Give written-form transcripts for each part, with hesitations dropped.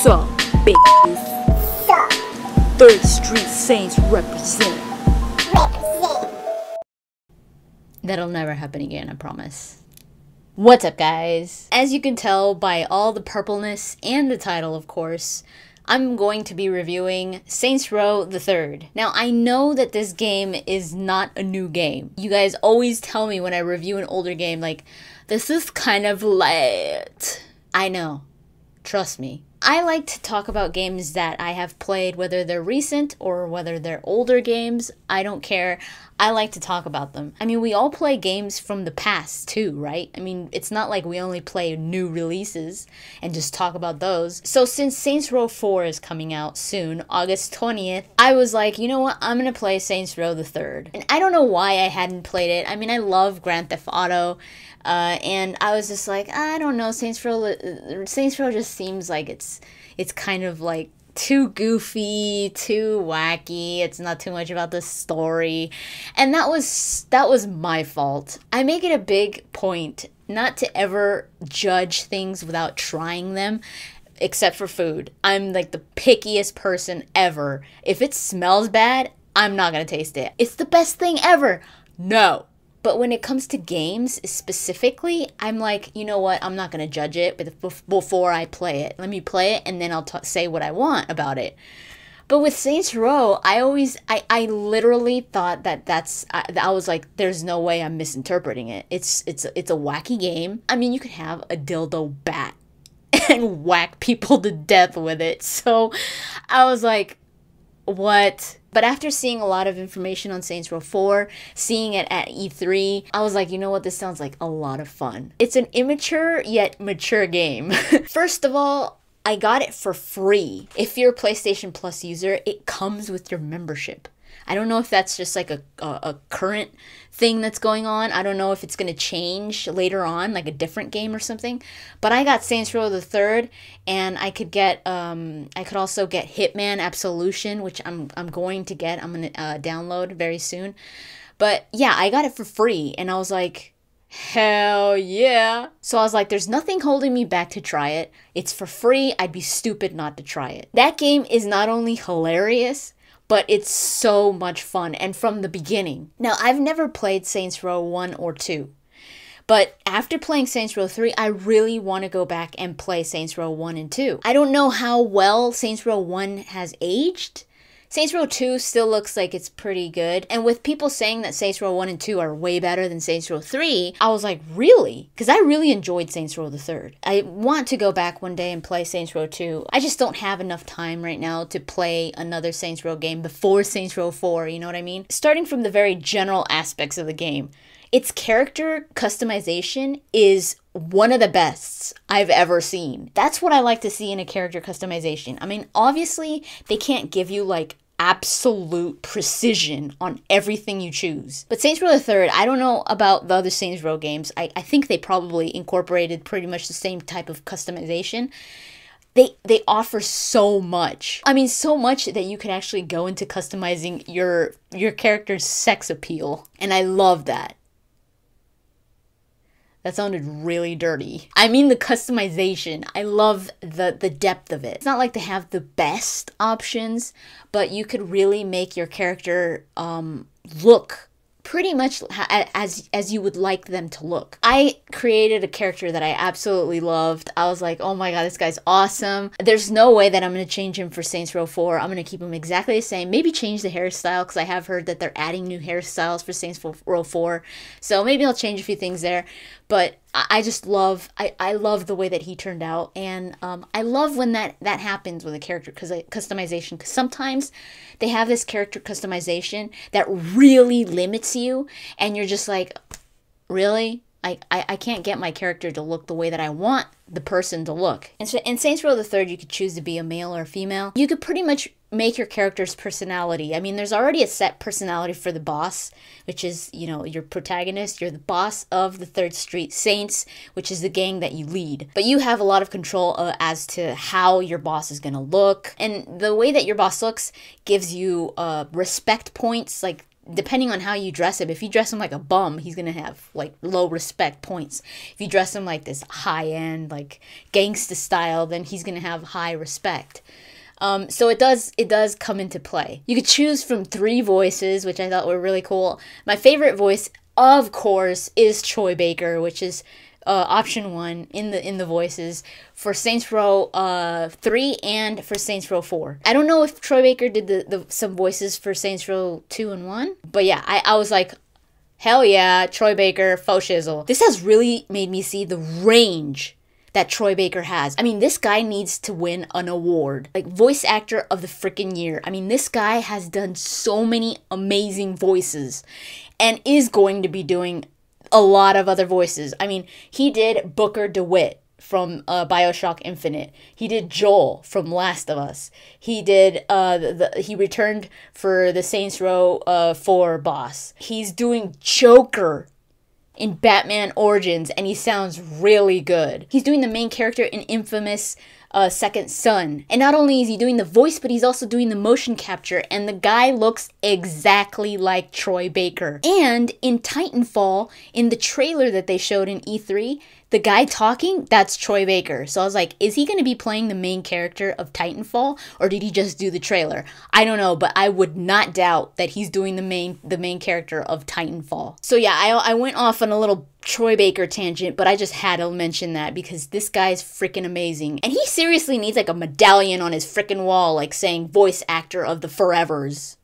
Sup, bitches. Third Street Saints represent. That'll never happen again, I promise. What's up, guys? As you can tell by all the purpleness and the title, of course, I'm going to be reviewing Saints Row the Third. Now, I know that this game is not a new game. You guys always tell me when I review an older game, like, this is kind of late. I know. Trust me. I like to talk about games that I have played, whether they're recent or whether they're older games. I don't care. I like to talk about them. I mean, we all play games from the past too, right? I mean, it's not like we only play new releases and just talk about those. So since Saints Row 4 is coming out soon, August 20th, I was like, you know what? I'm gonna play Saints Row the Third. And I don't know why I hadn't played it. I mean, I love Grand Theft Auto. And I was just like, I don't know, Saints Row just seems like it's kind of like too goofy, too wacky. It's not too much about the story. And that was my fault. I make it a big point not to ever judge things without trying them, except for food. I'm like the pickiest person ever. If it smells bad, I'm not gonna taste it. It's the best thing ever. No. But when it comes to games specifically, I'm like, you know what? I'm not going to judge it before I play it. Let me play it and then I'll say what I want about it. But with Saints Row, I literally thought I was like, there's no way I'm misinterpreting it. It's a wacky game. I mean, you could have a dildo bat and whack people to death with it. So I was like, what? But after seeing a lot of information on Saints Row 4, seeing it at E3, I was like, you know what, this sounds like a lot of fun. It's an immature yet mature game. First of all, I got it for free. If you're a PlayStation Plus user, it comes with your membership. I don't know if that's just like a current thing that's going on. I don't know if it's going to change later on, like a different game or something. But I got Saints Row the Third, and I could get I could also get Hitman Absolution, which I'm going to get. I'm going to download very soon. But yeah, I got it for free, and I was like, hell yeah. So I was like, there's nothing holding me back to try it. It's for free. I'd be stupid not to try it. That game is not only hilarious, but it's so much fun, and from the beginning. Now, I've never played Saints Row 1 or 2, but after playing Saints Row 3, I really want to go back and play Saints Row 1 and 2. I don't know how well Saints Row 1 has aged. Saints Row 2 still looks like it's pretty good. And with people saying that Saints Row 1 and 2 are way better than Saints Row 3, I was like, really? Because I really enjoyed Saints Row the Third. I want to go back one day and play Saints Row 2. I just don't have enough time right now to play another Saints Row game before Saints Row 4, you know what I mean? Starting from the very general aspects of the game, its character customization is one of the best I've ever seen. That's what I like to see in a character customization. I mean, obviously, they can't give you, like, absolute precision on everything you choose. But Saints Row the Third, I don't know about the other Saints Row games. I think they probably incorporated pretty much the same type of customization. They offer so much. I mean, so much that you can actually go into customizing your character's sex appeal. And I love that. That sounded really dirty. I mean the customization. I love the depth of it. It's not like they have the best options, but you could really make your character look pretty much as you would like them to look. I created a character that I absolutely loved. I was like, oh my god, this guy's awesome. There's no way that I'm going to change him for Saints Row 4. I'm going to keep him exactly the same. Maybe change the hairstyle, because I have heard that they're adding new hairstyles for Saints Row 4. So maybe I'll change a few things there. But I just love, I love the way that he turned out. And I love when that happens with a character customization. Because sometimes they have this character customization that really limits you. And you're just like, really? I can't get my character to look the way that I want the person to look. And so in Saints Row the Third, you could choose to be a male or a female. You could pretty much make your character's personality. I mean, there's already a set personality for the boss, which is, you know, your protagonist. You're the boss of the Third Street Saints, which is the gang that you lead. But you have a lot of control as to how your boss is gonna look. And the way that your boss looks gives you respect points, like depending on how you dress him, if you dress him like a bum, he's gonna have like low respect points. If you dress him like this high end, like gangsta style, then he's gonna have high respect. So it does come into play. You could choose from 3 voices, which I thought were really cool. My favorite voice, of course, is Troy Baker, which is option 1 in the voices for Saints Row 3 and for Saints Row 4. I don't know if Troy Baker did some voices for Saints Row 2 and 1, but yeah, I was like, hell yeah, Troy Baker, faux shizzle. This has really made me see the range that Troy Baker has. I mean, this guy needs to win an award. Like, voice actor of the freaking year. I mean, this guy has done so many amazing voices and is going to be doing a lot of other voices. I mean, he did Booker DeWitt from BioShock Infinite. He did Joel from Last of Us. He did he returned for the Saints Row 4 boss. He's doing Joker in Batman Origins, and he sounds really good. He's doing the main character in Infamous Second Son. And not only is he doing the voice, but he's also doing the motion capture, and the guy looks exactly like Troy Baker. And in Titanfall, in the trailer that they showed in E3, the guy talking, that's Troy Baker. So I was like, is he going to be playing the main character of Titanfall, or did he just do the trailer? I don't know, but I would not doubt that he's doing the main character of Titanfall. So yeah, I went off on a little Troy Baker tangent, but I just had to mention that because this guy's freaking amazing. And he seriously needs like a medallion on his freaking wall, like saying voice actor of the Forevers.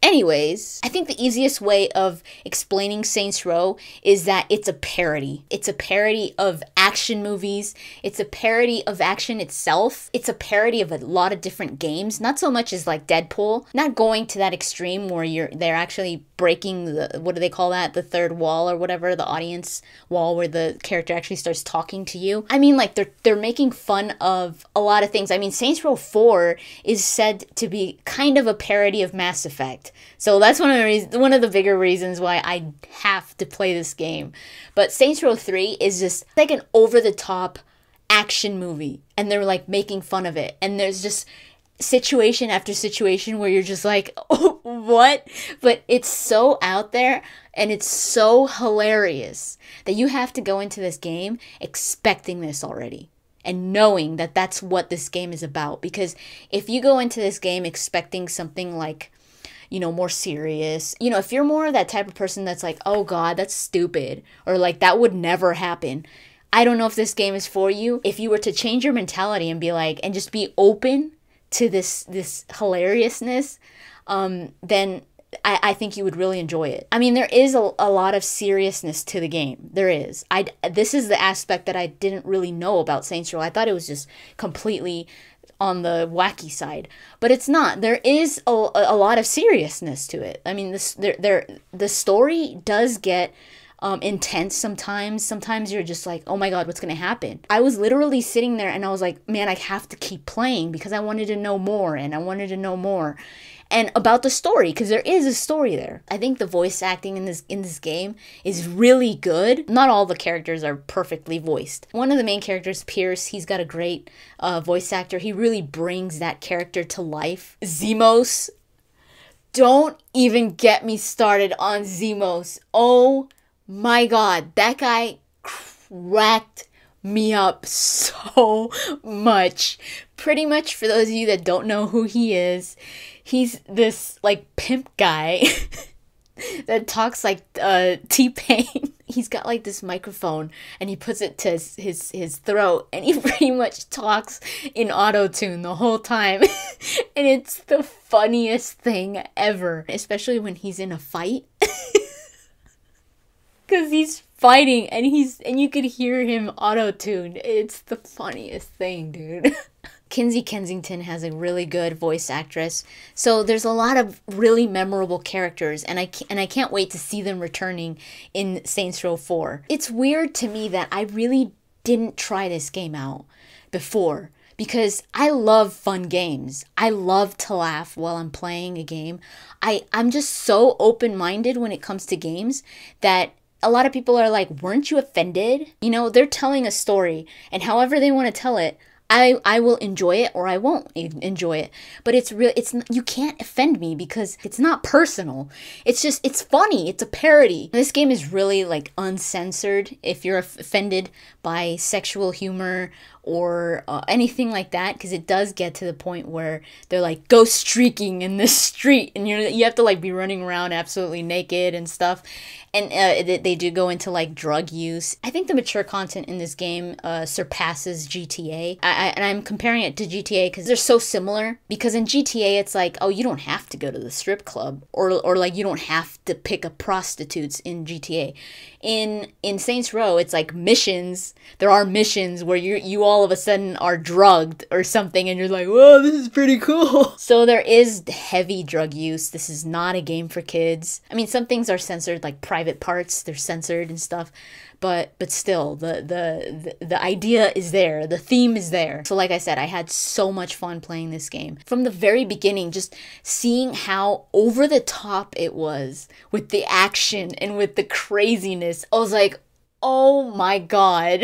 Anyways, I think the easiest way of explaining Saints Row is that it's a parody. It's a parody of action movies. It's a parody of action itself. It's a parody of a lot of different games. Not so much as like Deadpool. Not going to that extreme where they're actually breaking the, what do they call that? The third wall or whatever, the audience wall where the character actually starts talking to you. I mean, like they're making fun of a lot of things. I mean, Saints Row 4 is said to be kind of a parody of Mass Effect. So that's one of the bigger reasons why I have to play this game. But Saints Row 3 is just like an over-the-top action movie. And they're like making fun of it. And there's just situation after situation where you're just like, oh, what? But it's so out there and it's so hilarious that you have to go into this game expecting this already. And knowing that that's what this game is about. Because if you go into this game expecting something like, you know, more serious, you know, if you're more of that type of person that's like, oh God, that's stupid, or like that would never happen, I don't know if this game is for you. If you were to change your mentality and be like, and just be open to this hilariousness, then I think you would really enjoy it. I mean, there is a lot of seriousness to the game. There is. This is the aspect that I didn't really know about Saints Row. I thought it was just completely on the wacky side, but it's not. There is a lot of seriousness to it. I mean, the story does get intense sometimes. Sometimes you're just like, oh my God, what's gonna happen? I was literally sitting there and I was like, man, I have to keep playing because I wanted to know more and I wanted to know more. And about the story, because there is a story there. I think the voice acting in this game is really good. Not all the characters are perfectly voiced. One of the main characters, Pierce, he's got a great voice actor. He really brings that character to life. Zemos, don't even get me started on Zemos. Oh my God, that guy cracked me up so much. Pretty much, for those of you that don't know who he is, he's this like pimp guy that talks like T-Pain. He's got like this microphone and he puts it to his throat and he pretty much talks in auto-tune the whole time. And it's the funniest thing ever, especially when he's in a fight. Because he's fighting and you could hear him auto-tuned. It's the funniest thing, dude. Kinsey Kensington has a really good voice actress. So there's a lot of really memorable characters, and I can't wait to see them returning in Saints Row 4. It's weird to me that I really didn't try this game out before, because I love fun games. I love to laugh while I'm playing a game. I'm just so open-minded when it comes to games that a lot of people are like, weren't you offended? You know, they're telling a story, and however they want to tell it, I will enjoy it or I won't enjoy it. But it's real. You can't offend me because it's not personal. It's just, it's funny. It's a parody. This game is really like uncensored. If you're offended by sexual humor or anything like that, because it does get to the point where they're like ghost streaking in the street, and you have to like be running around absolutely naked and stuff. And they do go into like drug use. I think the mature content in this game surpasses GTA. And I'm comparing it to GTA because they're so similar. Because in GTA, it's like, oh, you don't have to go to the strip club, or like you don't have to pick up prostitutes in GTA. In Saints Row, it's like missions. There are missions where you all of a sudden are drugged or something, and you're like, whoa, this is pretty cool. So there is heavy drug use. This is not a game for kids. I mean, some things are censored, like private parts, they're censored and stuff. But still, the idea is there. The theme is there. So like I said, I had so much fun playing this game. From the very beginning, just seeing how over the top it was with the action and with the craziness, I was like, oh my god.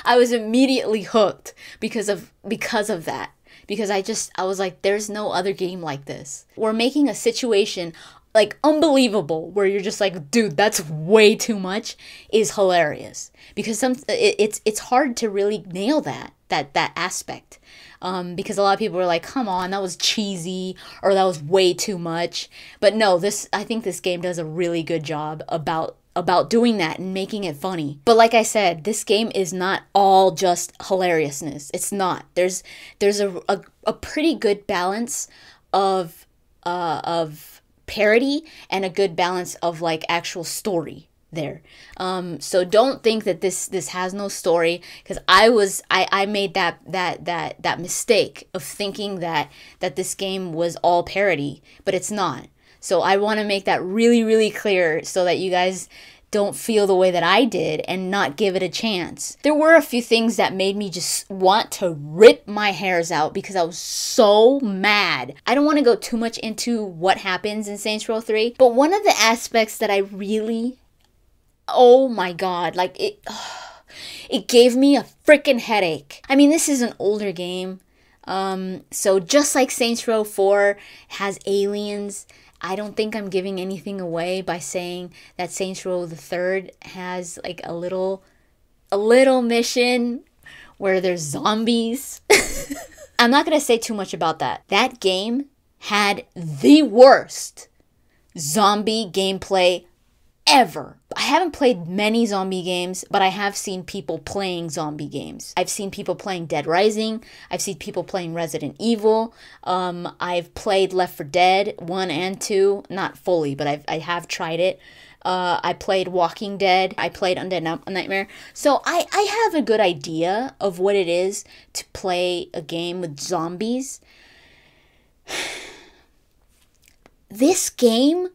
I was immediately hooked because of that. Because I was like, there's no other game like this. We're making a situation like unbelievable where you're just like, dude, that's way too much, is hilarious. Because it's hard to really nail that aspect. Because a lot of people are like, come on, that was cheesy, or that was way too much. But no, I think this game does a really good job about doing that and making it funny. But like I said, this game is not all just hilariousness. It's not. There's a pretty good balance of parody and a good balance of like actual story there. So don't think that this has no story, because I made that mistake of thinking that this game was all parody, but it's not. So I want to make that really, really clear so that you guys don't feel the way that I did and not give it a chance. There were a few things that made me just want to rip my hairs out because I was so mad. I don't want to go too much into what happens in Saints Row 3, but one of the aspects that I really, oh my god, like it gave me a freaking headache. I mean, this is an older game. So just like Saints Row 4 has aliens, I don't think I'm giving anything away by saying that Saints Row the Third has like a little mission where there's zombies. I'm not gonna say too much about that. That game had the worst zombie gameplay ever. I haven't played many zombie games, but I have seen people playing zombie games. I've seen people playing Dead Rising. I've seen people playing Resident Evil. I've played Left 4 Dead 1 and 2. Not fully, but I have tried it. I played Walking Dead. I played Undead Nightmare. So I have a good idea of what it is to play a game with zombies. This game,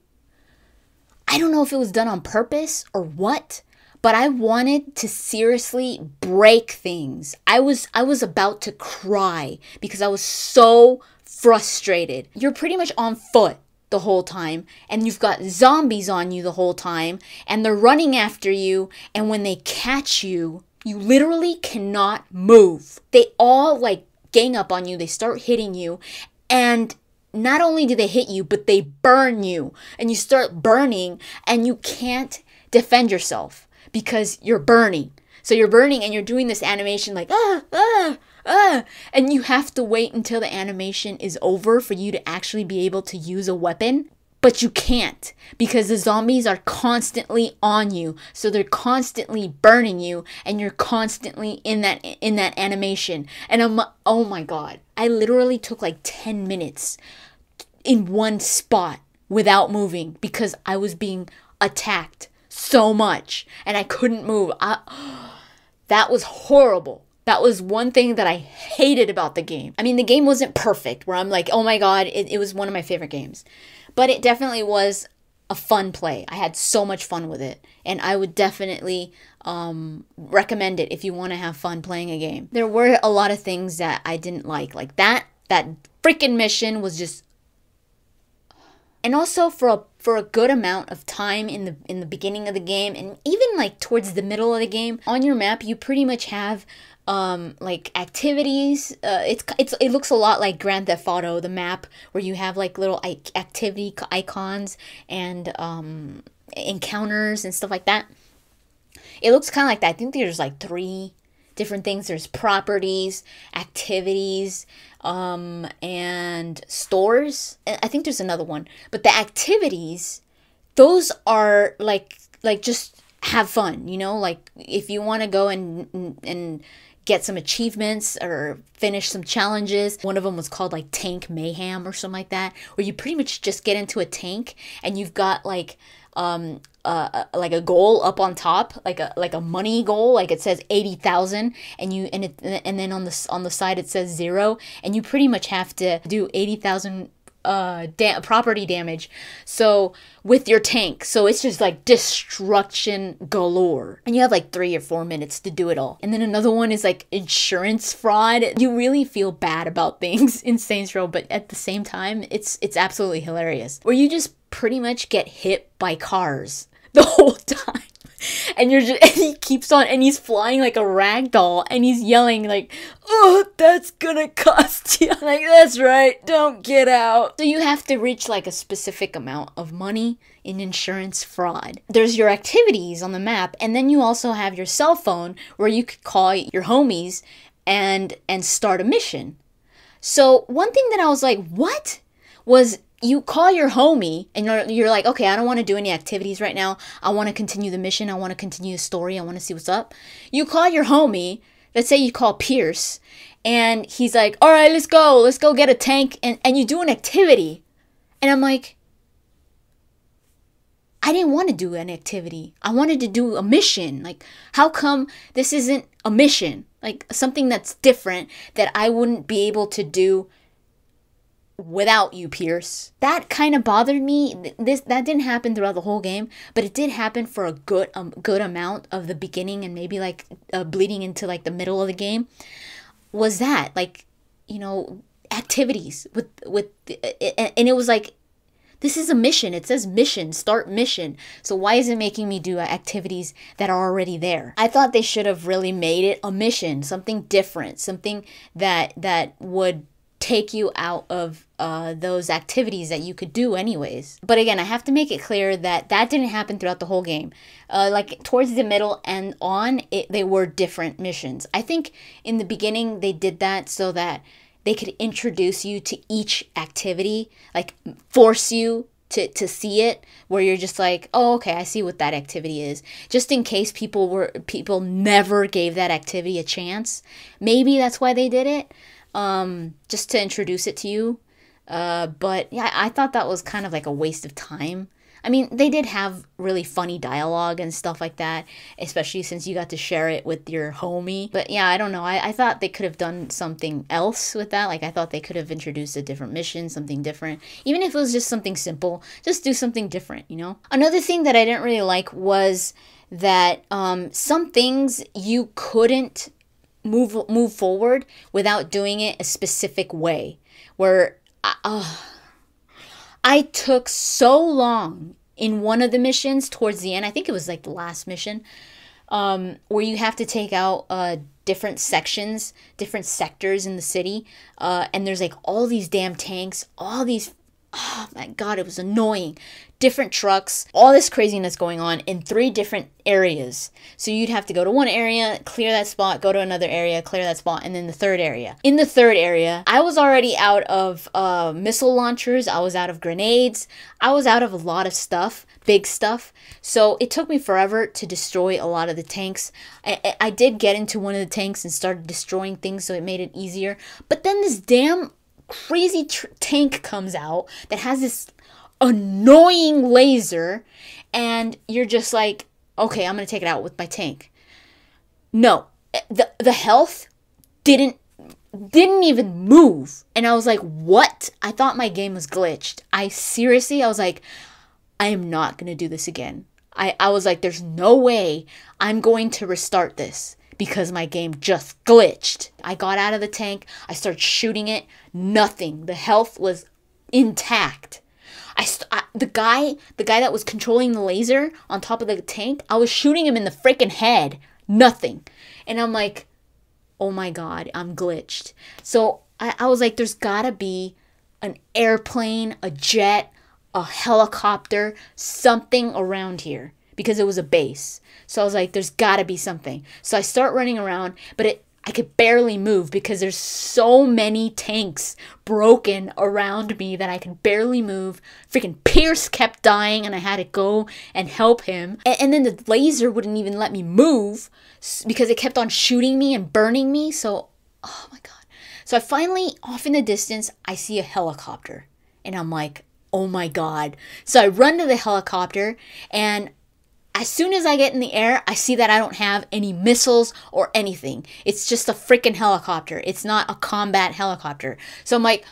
I don't know if it was done on purpose or what, but I wanted to seriously break things. I was about to cry because I was so frustrated. You're pretty much on foot the whole time, and you've got zombies on you the whole time, and they're running after you, and when they catch you, you literally cannot move. They all like gang up on you, they start hitting you, and not only do they hit you, but they burn you, and you start burning, and you can't defend yourself because you're burning. So you're burning, and you're doing this animation like, and you have to wait until the animation is over for you to actually be able to use a weapon. But you can't, because the zombies are constantly on you. So they're constantly burning you, and you're constantly in that animation. And oh my god. I literally took like 10 minutes in one spot without moving because I was being attacked so much and I couldn't move. That was horrible. That was one thing that I hated about the game. I mean, the game wasn't perfect where I'm like, oh my god, it was one of my favorite games. But it definitely was a fun play. I had so much fun with it. And I would definitely recommend it if you want to have fun playing a game. There were a lot of things that I didn't like. Like that freaking mission was just... And also for a good amount of time in the beginning of the game, and even like towards the middle of the game, on your map you pretty much have like activities. It looks a lot like Grand Theft Auto, the map, where you have like little activity icons and encounters and stuff like that. It looks kind of like that. I think there's like 3 different things. There's properties, activities, and stores. I think there's another one. But the activities, those are like just have fun, you know? Like if you want to go and get some achievements or finish some challenges. One of them was called like Tank Mayhem or something like that, where you pretty much just get into a tank and you've got like a goal up on top, like a money goal, like it says 80,000, and then on the side it says 0, and you pretty much have to do 80,000 property damage, so with your tank. So it's just like destruction galore, and you have like 3 or 4 minutes to do it all. And then another one is like insurance fraud. You really feel bad about things in Saints Row, but at the same time it's absolutely hilarious, where you just pretty much get hit by cars the whole time. And and he keeps on, and he's flying like a rag doll, and he's yelling like, "Oh, that's gonna cost you." Like, that's right, don't get out. So you have to reach like a specific amount of money in insurance fraud. There's your activities on the map, and then you also have your cell phone where you could call your homies and start a mission. So one thing that I was like, what? Was you call your homie and you're like, okay, I don't want to do any activities right now. I want to continue the mission. I want to continue the story. I want to see what's up. You call your homie. Let's say you call Pierce, and he's like, all right, let's go get a tank. And you do an activity. And I'm like, I didn't want to do an activity. I wanted to do a mission. Like, how come this isn't a mission? Like something that's different that I wouldn't be able to do without you, Pierce. That kind of bothered me. That didn't happen throughout the whole game, but it did happen for a good amount of the beginning, and maybe like bleeding into like the middle of the game. Was that like, you know, activities with and it was like, this is a mission. It says mission, start mission. So why is it making me do activities that are already there? I thought they should have really made it a mission, something different, something that would take you out of those activities that you could do anyways. But again, I have to make it clear that didn't happen throughout the whole game. Like towards the middle and on, they were different missions. I think in the beginning they did that so that they could introduce you to each activity, like force you to see it, where you're just like, oh, okay, I see what that activity is. Just in case people never gave that activity a chance. Maybe that's why they did it. Just to introduce it to you. But yeah, I thought that was kind of like a waste of time. I mean, they did have really funny dialogue and stuff like that, especially since you got to share it with your homie. But yeah, I don't know. I thought they could have done something else with that. Like, I thought they could have introduced a different mission, something different. Even if it was just something simple, just do something different, you know? Another thing that I didn't really like was that some things you couldn't move forward without doing it a specific way, where I took so long in one of the missions towards the end. I think it was like the last mission, where you have to take out different sections, different sectors in the city, and there's like all these damn tanks, all these, oh my god, it was annoying. Different trucks, all this craziness going on in 3 different areas. So you'd have to go to one area, clear that spot, go to another area, clear that spot, and then the third area. In the third area, I was already out of missile launchers, I was out of grenades, I was out of a lot of stuff, big stuff. So it took me forever to destroy a lot of the tanks. I did get into one of the tanks and started destroying things, so it made it easier. But then this damn crazy tank comes out that has this annoying laser, and you're just like, okay, I'm gonna take it out with my tank. No, the health didn't even move, and I was like, what? I thought my game was glitched. I was like, I am not gonna do this again. I was like, there's no way I'm going to restart this because my game just glitched. I got out of the tank, I started shooting it, nothing. The health was intact. The guy that was controlling the laser on top of the tank, I was shooting him in the freaking head. Nothing. And I'm like, oh my god, I'm glitched. So I was like, there's gotta be an airplane, a jet, a helicopter, something around here, because it was a base. So I was like, there's gotta be something. So I start running around, but I could barely move because there's so many tanks broken around me that I could barely move. Freaking Pierce kept dying and I had to go and help him. And then the laser wouldn't even let me move because it kept on shooting me and burning me. So, oh my god. So I finally, off in the distance, I see a helicopter. And I'm like, oh my god. So I run to the helicopter, and as soon as I get in the air, I see that I don't have any missiles or anything. It's just a freaking helicopter. It's not a combat helicopter. So I'm like,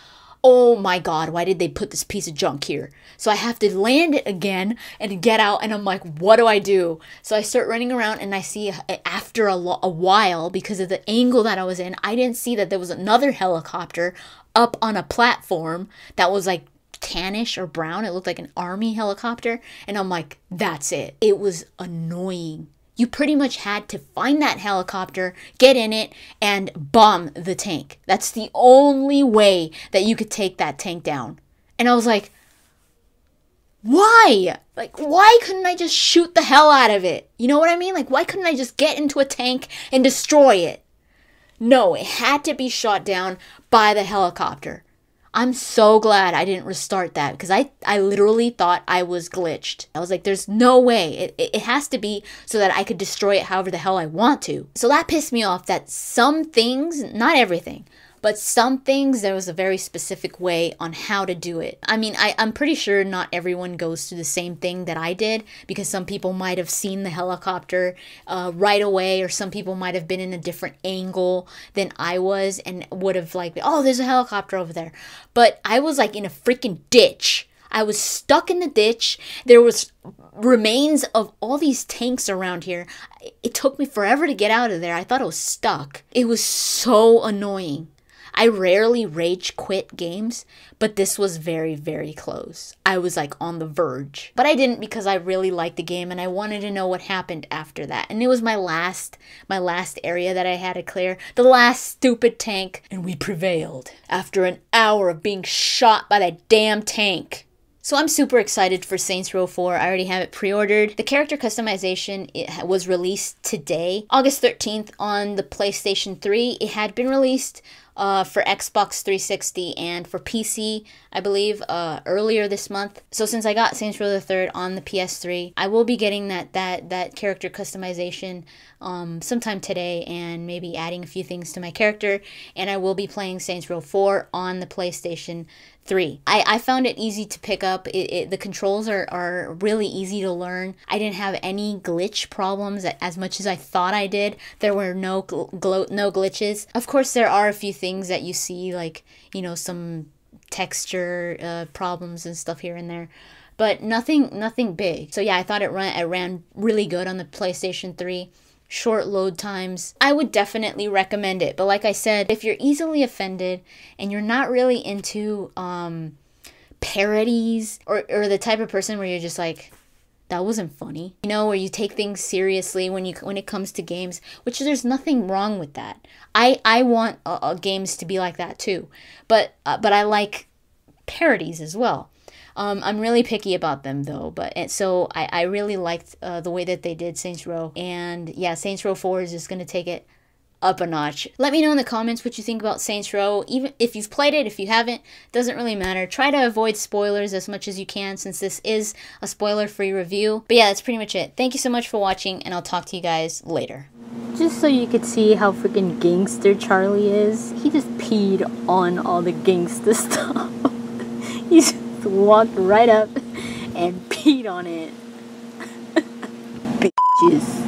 oh my god, why did they put this piece of junk here? So I have to land it again and get out, and I'm like, what do I do? So I start running around, and I see after a while, because of the angle that I was in, I didn't see that there was another helicopter up on a platform that was like tannish or brown. It looked like an army helicopter, and I'm like, that's it. It was annoying. You pretty much had to find that helicopter, get in it, and bomb the tank. That's the only way that you could take that tank down. And I was like, why? Like, why couldn't I just shoot the hell out of it? You know what I mean? Like, why couldn't I just get into a tank and destroy it? No, it had to be shot down by the helicopter. I'm so glad I didn't restart that, because I literally thought I was glitched. I was like, there's no way. It has to be so that I could destroy it however the hell I want to. So that pissed me off that some things, not everything, but some things, there was a very specific way on how to do it. I mean, I'm pretty sure not everyone goes through the same thing that I did, because some people might have seen the helicopter right away, or some people might have been in a different angle than I was and would have like, oh, there's a helicopter over there. But I was like in a freaking ditch. I was stuck in the ditch. There was remains of all these tanks around here. It took me forever to get out of there. I thought I was stuck. It was so annoying. I rarely rage quit games, but this was very, very close. I was like on the verge. But I didn't, because I really liked the game and I wanted to know what happened after that. And it was my last area that I had to clear. The last stupid tank. And we prevailed after an hour of being shot by that damn tank. So I'm super excited for Saints Row 4. I already have it pre-ordered. The character customization, it was released today, August 13th, on the PlayStation 3. It had been released for Xbox 360 and for PC, I believe, earlier this month. So since I got Saints Row the 3rd on the PS3, I will be getting that character customization sometime today, and maybe adding a few things to my character, and I will be playing Saints Row 4 on the PlayStation 3. I found it easy to pick up. The controls are really easy to learn. I didn't have any glitch problems as much as I thought I did. There were no glitches. Of course, there are a few things that you see, like, you know, some texture problems and stuff here and there, but nothing big. So yeah, I thought it ran really good on the PlayStation 3. Short load times. I would definitely recommend it. But like I said, if you're easily offended and you're not really into parodies, or the type of person where you're just like, that wasn't funny, you know, where you take things seriously when it comes to games, which there's nothing wrong with that. I want games to be like that too, but I like parodies as well. I'm really picky about them though, so I really liked the way that they did Saints Row, and yeah, Saints Row 4 is just gonna take it up a notch. Let me know in the comments what you think about Saints Row. Even if you've played it, if you haven't, doesn't really matter. Try to avoid spoilers as much as you can, since this is a spoiler-free review. But yeah, that's pretty much it. Thank you so much for watching, and I'll talk to you guys later. Just so you could see how freaking gangster Charlie is, he just peed on all the gangster stuff. He just walked right up and peed on it. Bitches.